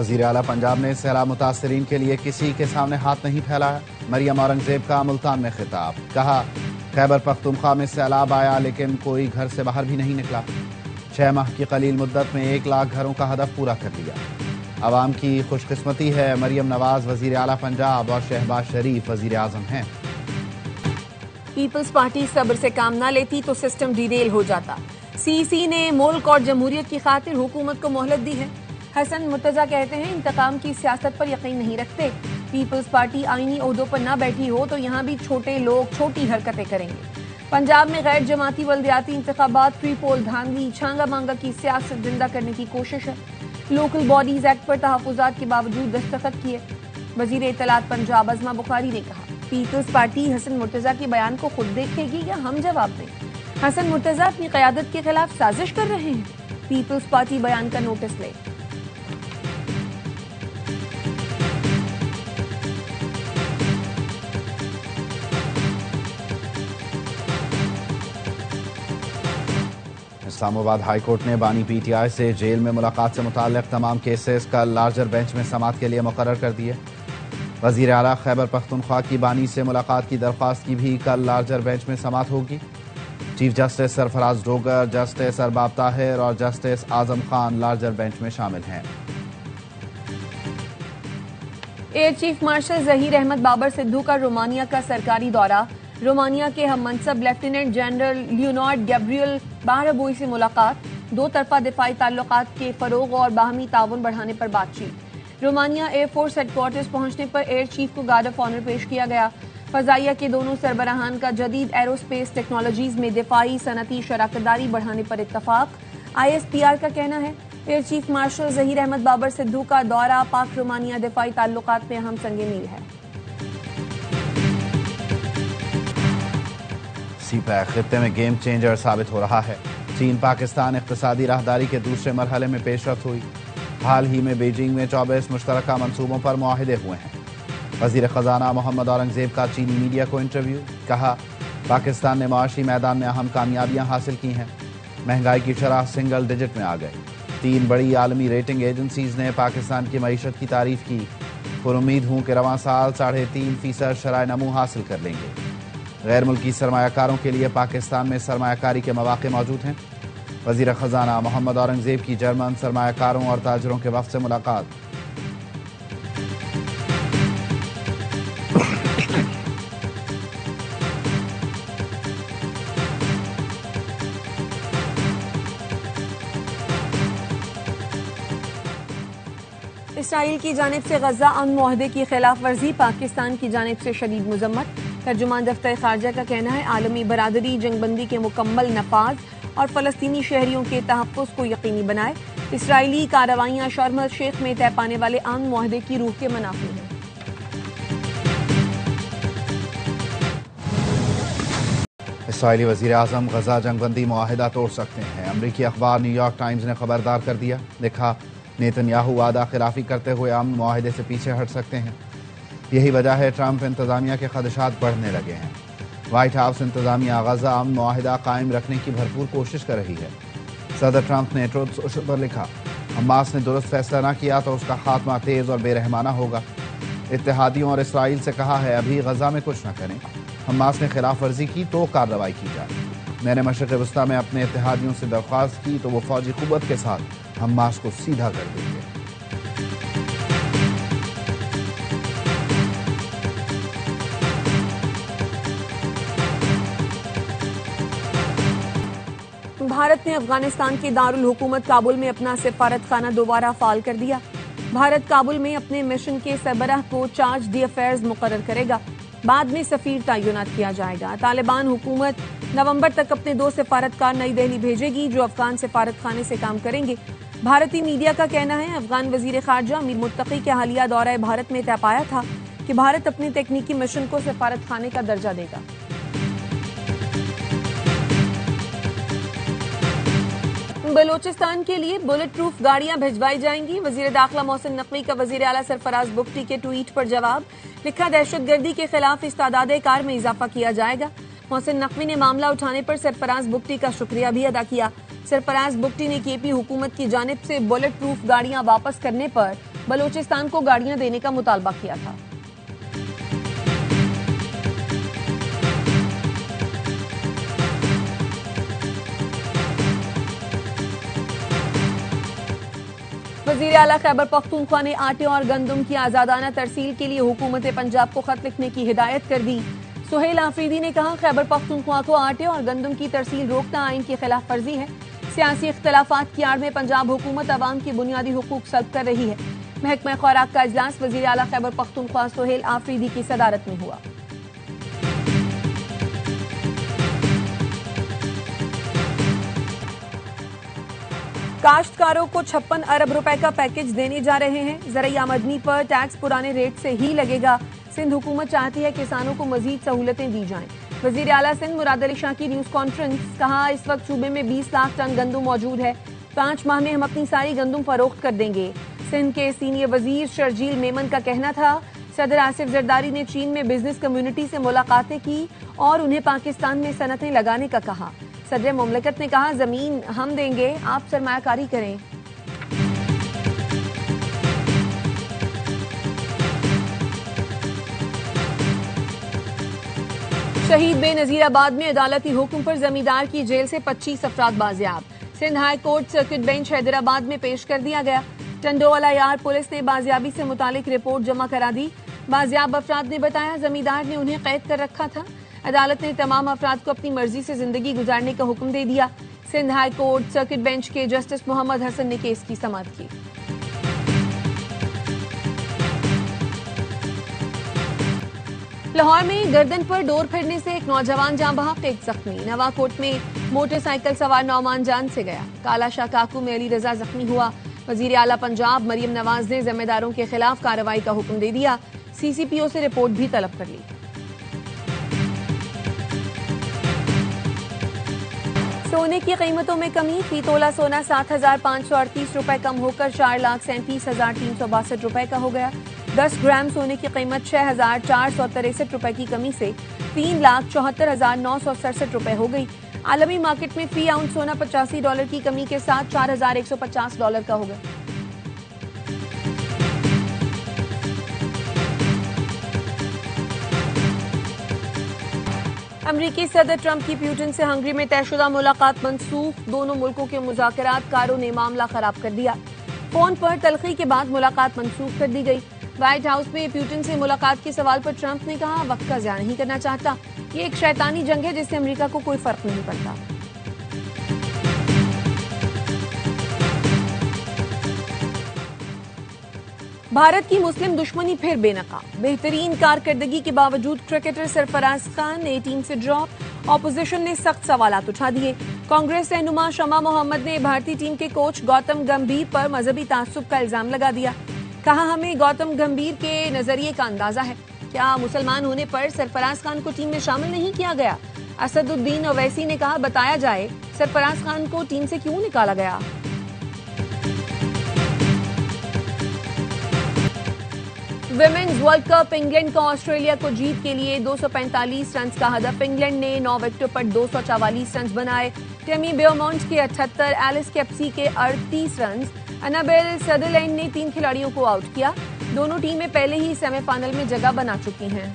وزیر اعلیٰ پنجاب نے سیلاب متاثرین کے لیے کسی کے سامنے ہاتھ نہیں پھیلایا۔ مریم اورنگزیب کا ملتان میں خطاب، کہا خیبر پختونخوا میں سیلاب آیا لیکن کوئی گھر سے باہر بھی نہیں نکلا۔ 6 ماہ کی قلیل مدت میں 1 لاکھ گھروں کا ہدف پورا کر لیا۔ عوام کی خوش قسمتی ہے، مریم نواز وزیر اعلیٰ پنجاب اور شہباز شریف وزیر اعظم ہیں۔ پیپلز پارٹی صبر سے کام نہ لیتی تو سسٹم ڈیریل ہو جاتا۔ سی سی نے ملک اور جمہوریت کی خاطر حکومت کو مہلت دی ہے۔ حسن مرتضیٰ کہتے ہیں انتقام کی سیاست پر یقین نہیں رکھتے۔ پیپلز پارٹی آئینی عہدوں پر نہ بیٹھی ہو تو یہاں بھی چھوٹے لوگ چھوٹی حرکتیں کریں گے۔ پنجاب میں غیر جماعتی بلدیاتی انتخابات پری پول دھاندلی چھانگا مانگا کی سیاست زندہ کرنے کی کوشش ہے۔ لوکل باڈیز ایکٹ پر تحفظات کے باوجود دستخط کیے۔ وزیر اطلاعات پنجاب عظمہ بخاری نے کہا پیپلز پارٹی حسن مرتضیٰ کے بیان کو خود دیکھے گی یا ہم جواب دیں؟ حسن مرتضیٰ اپنی قیادت کے خلاف سازش کر رہے ہیں۔ پیپلز پارٹی بیان کا نوٹس لے۔ اسلام آباد ہائی کورٹ نے بانی پی ٹی آئی سے جیل میں ملاقات سے متعلق تمام کیسز کل لارجر بینچ میں سماعت کے لیے مقرر کر دیے۔ وزیر اعلیٰ خیبر پختونخوا کی بانی سے ملاقات کی درخواست کی بھی کل لارجر بینچ میں سماعت ہوگی۔ Chief justice Sarfraz Dogar, justice Arbab Tahir اور justice Azam Khan larger bench میں شامل ہیں۔ Air chief marshal Zaheer Ahmed Babar Sidhu کا رومانیہ کا سرکاری دورہ۔ رومانیہ کے ہم منصب lieutenant general Leonard Gabriel Baraboi سے ملاقات، 2 طرفہ دفاعی تعلقات کے فروغ اور باہمی تعاون بڑھانے پر بات چیت۔ Romania air force headquarters پہنچنے پر ایئر چیف کو گارڈ آف آنر پیش کیا گیا۔ فضائیہ کے دونوں سربراہان کا جدید ایرو اسپیس ٹیکنالوجیز میں دفاعی صنعتی شراکت داری بڑھانے پر اتفاق۔ آئی ایس پی آر کا کہنا ہے air chief marshal Zaheer Ahmed Babar Sidhu کا دورہ پاک رومانیہ دفاعی تعلقات میں اہم سنگ میل ہے۔ سی پیک خطے میں گیم چینجر ثابت ہو رہا ہے۔ چین پاکستان اقتصادی راہداری کے دوسرے مرحلے میں پیش رفت ہوئی۔ حال ہی میں بیجنگ میں 24 مشترکہ منصوبوں پر معاہدے ہوئے ہیں۔ وزیر خزانہ محمد اورنگزیب کا چینی میڈیا کو انٹرویو، کہا پاکستان نے معاشی میدان میں اہم کامیابیاں حاصل کی ہیں۔ مہنگائی کی شرح سنگل ڈیجٹ میں آ گئی۔ 3 بڑی عالمی ریٹنگ ایجنسیز نے پاکستان کی معیشت کی تعریف کی۔ پر امید ہوں کہ رواں سال 3.5% شرح نمو حاصل کر لیں گے۔ غیر ملکی سرمایہ کاروں کے لیے پاکستان میں سرمایہ کاری کے مواقع موجود ہیں۔ وزیر خزانہ محمد اورنگزیب کی جرمن سرمایہ کاروں اور تاجروں کے وفد سے ملاقات۔ اسرائیل کی جانب سے غزہ امن معاہدے کی خلاف ورزی، پاکستان کی جانب سے شدید مذمت۔ ترجمان دفتر خارجہ کا کہنا ہے عالمی برادری جنگ بندی کے مکمل نفاذ اور فلسطینی شہریوں کے تحفظ کو یقینی بنائے۔ اسرائیلی کارروائیاں شرم الشیخ میں طے پانے والے امن معاہدے کی روح کے منافی ہیں۔ اسرائیلی وزیر اعظم غزہ جنگ بندی معاہدہ توڑ سکتے ہیں۔ امریکی اخبار نیو یارک ٹائمز نے خبردار کر دیا، لکھا نیتن یاہو وعدہ خلافی کرتے ہوئے امن معاہدے سے پیچھے ہٹ سکتے ہیں۔ یہی وجہ ہے ٹرمپ انتظامیہ کے خدشات بڑھنے لگے ہیں۔ وائٹ ہاؤس انتظامیہ غزہ امن معاہدہ قائم رکھنے کی بھرپور کوشش کر رہی ہے۔ صدر ٹرمپ نے ٹروتھ سوشل پر لکھا حماس نے درست فیصلہ نہ کیا تو اس کا خاتمہ تیز اور بے رحمانہ ہوگا۔ اتحادیوں اور اسرائیل سے کہا ہے ابھی غزہ میں کچھ نہ کریں، حماس نے خلاف ورزی کی تو کارروائی کی جائے۔ میں نے مشرق وسطی میں اپنے اتحادیوں سے درخواست کی تو وہ فوجی قوت کے ساتھ حماس کو سیدھا کر دیں گے۔ بھارت نے افغانستان کے دارالحکومت کابل میں اپنا سفارت خانہ دوبارہ فعال کر دیا۔ بھارت کابل میں اپنے مشن کے سربراہ کو چارج دی افیئرز مقرر کرے گا، بعد میں سفیر تعینات کیا جائے گا۔ طالبان حکومت نومبر تک اپنے 2 سفارتکار نئی دہلی بھیجے گی جو افغان سفارت خانے سے کام کریں گے۔ بھارتی میڈیا کا کہنا ہے افغان وزیر خارجہ امیر متقی کے حالیہ دورہ بھارت میں طے پایا تھا کہ بھارت اپنے تکنیکی مشن کو سفارت خانے کا درجہ دے گا۔ بلوچستان کے لیے بلٹ پروف گاڑیاں بھجوائی جائیں گی، وزیر داخلہ محسن نقوی کا وزیر اعلیٰ سرفراز بگٹی کے ٹویٹ پر جواب، لکھا دہشت گردی کے خلاف استعداد کار میں اضافہ کیا جائے گا۔ محسن نقوی نے معاملہ اٹھانے پر سرفراز بگٹی کا شکریہ بھی ادا کیا۔ سرفراز بگٹی نے کے پی حکومت کی جانب سے بلٹ پروف گاڑیاں واپس کرنے پر بلوچستان کو گاڑیاں دینے کا مطالبہ کیا تھا۔ وزیر اعلیٰ خیبر پختونخوا نے آٹے اور گندم کی آزادانہ ترسیل کے لیے حکومت پنجاب کو خط لکھنے کی ہدایت کر دی۔ سہیل آفریدی نے کہا خیبر پختونخوا کو آٹے اور گندم کی ترسیل روکنا آئین کی خلاف ورزی ہے۔ سیاسی اختلافات کی آڑ میں پنجاب حکومت عوام کی بنیادی حقوق سلب کر رہی ہے۔ محکمہ خوراک کا اجلاس وزیر اعلیٰ خیبر پختونخوا سہیل آفریدی کی صدارت میں ہوا۔ کاشتکاروں کو 56 ارب روپے کا پیکج دینے جا رہے ہیں۔ زرعی آمدنی پر ٹیکس پرانے ریٹ سے ہی لگے گا۔ سندھ حکومت چاہتی ہے کسانوں کو مزید سہولتیں دی جائیں۔ وزیر اعلیٰ سندھ مراد علی شاہ کی نیوز کانفرنس، کہا اس وقت صوبے میں 20 لاکھ ٹن گندم موجود ہے۔ 5 ماہ میں ہم اپنی ساری گندم فروخت کر دیں گے۔ سندھ کے سینئر وزیر شرجیل میمن کا کہنا تھا صدر آصف زرداری نے چین میں بزنس کمیونٹی سے ملاقاتیں کی اور انہیں پاکستان میں صنعتیں لگانے کا کہا۔ صدر مملکت نے کہا زمین ہم دیں گے، آپ سرمایہ کاری کریں۔ شہید بے نظیر آباد میں عدالتی حکم پر زمیندار کی جیل سے 25 افراد بازیاب۔ Sindh high court circuit bench Hyderabad میں پیش کر دیا گیا۔ ٹنڈوالہ یار پولیس نے بازیابی سے متعلق رپورٹ جمع کرا دی۔ بازیاب افراد نے بتایا زمیندار نے انہیں قید کر رکھا تھا۔ عدالت نے تمام افراد کو اپنی مرضی سے زندگی گزارنے کا حکم دے دیا۔ Sindh high court circuit bench کے جسٹس محمد حسن نے کیس کی سماعت کی۔ لاہور میں گردن پر ڈور پھرنے سے ایک نوجوان جاں بحق، ایک زخمی۔ نواکوٹ میں موٹر سائیکل سوار نعمان جان سے گیا۔ کالا شاہ کاکو میں علی رضا زخمی ہوا۔ وزیر اعلیٰ پنجاب مریم نواز نے ذمہ داروں کے خلاف کارروائی کا حکم دے دیا۔ سی سی پی او سے رپورٹ بھی طلب کر لی۔ سونے کی قیمتوں میں کمی، فی تولہ سونا 7,538 روپے کم ہو کر 4,37,362 روپے کا ہو گیا۔ 10 گرام سونے کی قیمت 6,463 روپے کی کمی سے 3,74,967 روپے ہو گئی۔ عالمی مارکیٹ میں فی اونس سونا $85 کی کمی کے ساتھ $4,150 کا ہو گیا۔ امریکی صدر ٹرمپ کی پیوٹن سے ہنگری میں طے شدہ ملاقات منسوخ، دونوں ملکوں کے مذاکرات کاروں نے معاملہ خراب کر دیا۔ فون پر تلخی کے بعد ملاقات منسوخ کر دی گئی۔ وائٹ ہاؤس میں پیوٹن سے ملاقات کے سوال پر ٹرمپ نے کہا وقت کا ضیاع نہیں کرنا چاہتا، یہ ایک شیطانی جنگ ہے جس سے امریکہ کو کوئی فرق نہیں پڑتا۔ بھارت کی مسلم دشمنی پھر بے نقاب، بہترین کارکردگی کے باوجود کرکٹر سرفراز خان نے ٹیم سے ڈراپ، اپوزیشن نے سخت سوالات اٹھا دیے۔ کانگریس رہنما شمع محمد نے بھارتی ٹیم کے کوچ گوتم گمبھیر پر مذہبی تعصب کا الزام لگا دیا۔ کہا ہمیں گوتم گمبھیر کے نظریے کا اندازہ ہے، کیا مسلمان ہونے پر سرفراز خان کو ٹیم میں شامل نہیں کیا گیا؟ اسد الدین اویسی نے کہا بتایا جائے سرفراز خان کو ٹیم سے کیوں نکالا گیا؟ ویمنز ورلڈ کپ، انگلینڈ کا آسٹریلیا کو جیت کے لیے 245 رنز کا ہدف۔ انگلینڈ نے 9 وکٹوں پر 244 رنز بنائے۔ ٹیمی بیومونٹ کے 78، ایلس کیپسی کے 38 رنز۔ انابیل سدرلینڈ نے 3 کھلاڑیوں کو آؤٹ کیا۔ دونوں ٹیمیں پہلے ہی سیمی فائنل میں جگہ بنا چکی ہیں۔